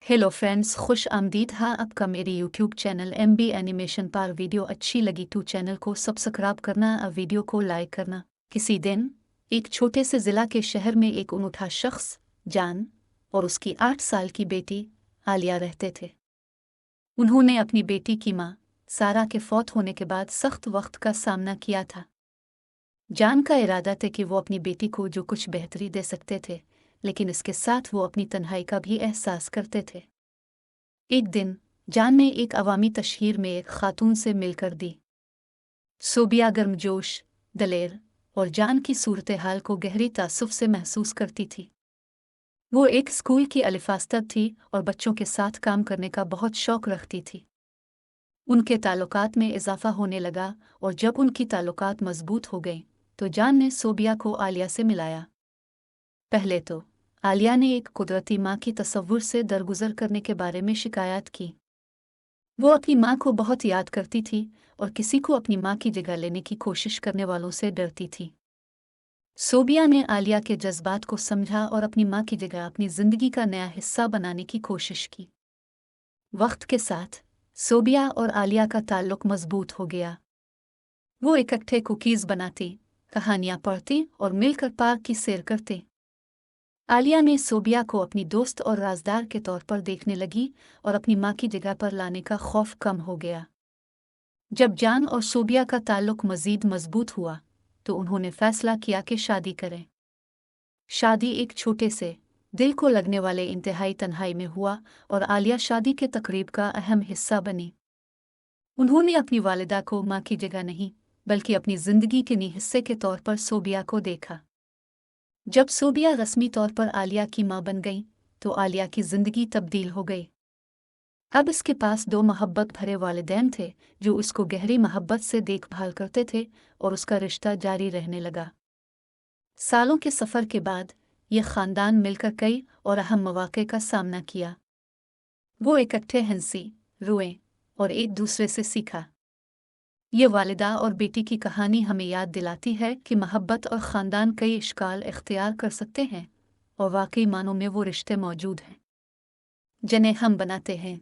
Hello friends, खुश आमदीद। हाँ, आपका मेरे यूट्यूब चैनल MB एनिमेशन पर वीडियो अच्छी लगी तो चैनल को सब्सक्राइब करना और वीडियो को लाइक करना। किसी दिन एक छोटे से ज़िला के शहर में एक अनूठा शख्स जान और उसकी 8 साल की बेटी आलिया रहते थे। उन्होंने अपनी बेटी की माँ सारा के फौत होने के बाद सख्त वक्त का सामना किया था। जान का इरादा था कि वो अपनी बेटी को जो कुछ बेहतरी दे सकते थे, लेकिन इसके साथ वो अपनी तन्हाई का भी एहसास करते थे। एक दिन जान ने एक अवामी तशहीर में एक खातून से मिलकर दी। सोबिया गर्मजोश, दलेर और जान की सूरत हाल को गहरी तासुफ से महसूस करती थी। वो एक स्कूल की अलिफास्तब थी और बच्चों के साथ काम करने का बहुत शौक रखती थी। उनके ताल्लुकात में इजाफा होने लगा और जब उनकी ताल्लुकात मजबूत हो गए तो जान ने सोबिया को आलिया से मिलाया। पहले तो आलिया ने एक कुदरती माँ की तसव्वुर से दरगुजर करने के बारे में शिकायत की। वो अपनी माँ को बहुत याद करती थी और किसी को अपनी माँ की जगह लेने की कोशिश करने वालों से डरती थी। सोबिया ने आलिया के जज्बात को समझा और अपनी माँ की जगह अपनी जिंदगी का नया हिस्सा बनाने की कोशिश की। वक्त के साथ सोबिया और आलिया का ताल्लुक मजबूत हो गया। वो इकट्ठे कुकीज़ बनाती, कहानियाँ पढ़ती और मिलकर पार्क की सैर करते। आलिया ने सोबिया को अपनी दोस्त और राजदार के तौर पर देखने लगी और अपनी माँ की जगह पर लाने का खौफ कम हो गया। जब जान और सोबिया का ताल्लुक मजीद मजबूत हुआ तो उन्होंने फैसला किया कि शादी करें। शादी एक छोटे से दिल को लगने वाले इंतहाई तन्हाई में हुआ और आलिया शादी के तकरीब का अहम हिस्सा बनी। उन्होंने अपनी वालिदा को माँ की जगह नहीं बल्कि अपनी जिंदगी के नए हिस्से के तौर पर सोबिया को देखा। जब सोबिया रस्मी तौर पर आलिया की माँ बन गई तो आलिया की जिंदगी तब्दील हो गई। अब इसके पास 2 मोहब्बत भरे वालिदैन थे जो उसको गहरी मोहब्बत से देखभाल करते थे और उसका रिश्ता जारी रहने लगा। सालों के सफ़र के बाद ये ख़ानदान मिलकर कई और अहम मौक़े का सामना किया। वो इकट्ठे हंसी, रोए और एक दूसरे से सीखा। ये वालिदा और बेटी की कहानी हमें याद दिलाती है कि मोहब्बत और ख़ानदान कई इश्काल इख्तियार कर सकते हैं और वाकई मानों में वो रिश्ते मौजूद हैं जिन्हें हम बनाते हैं।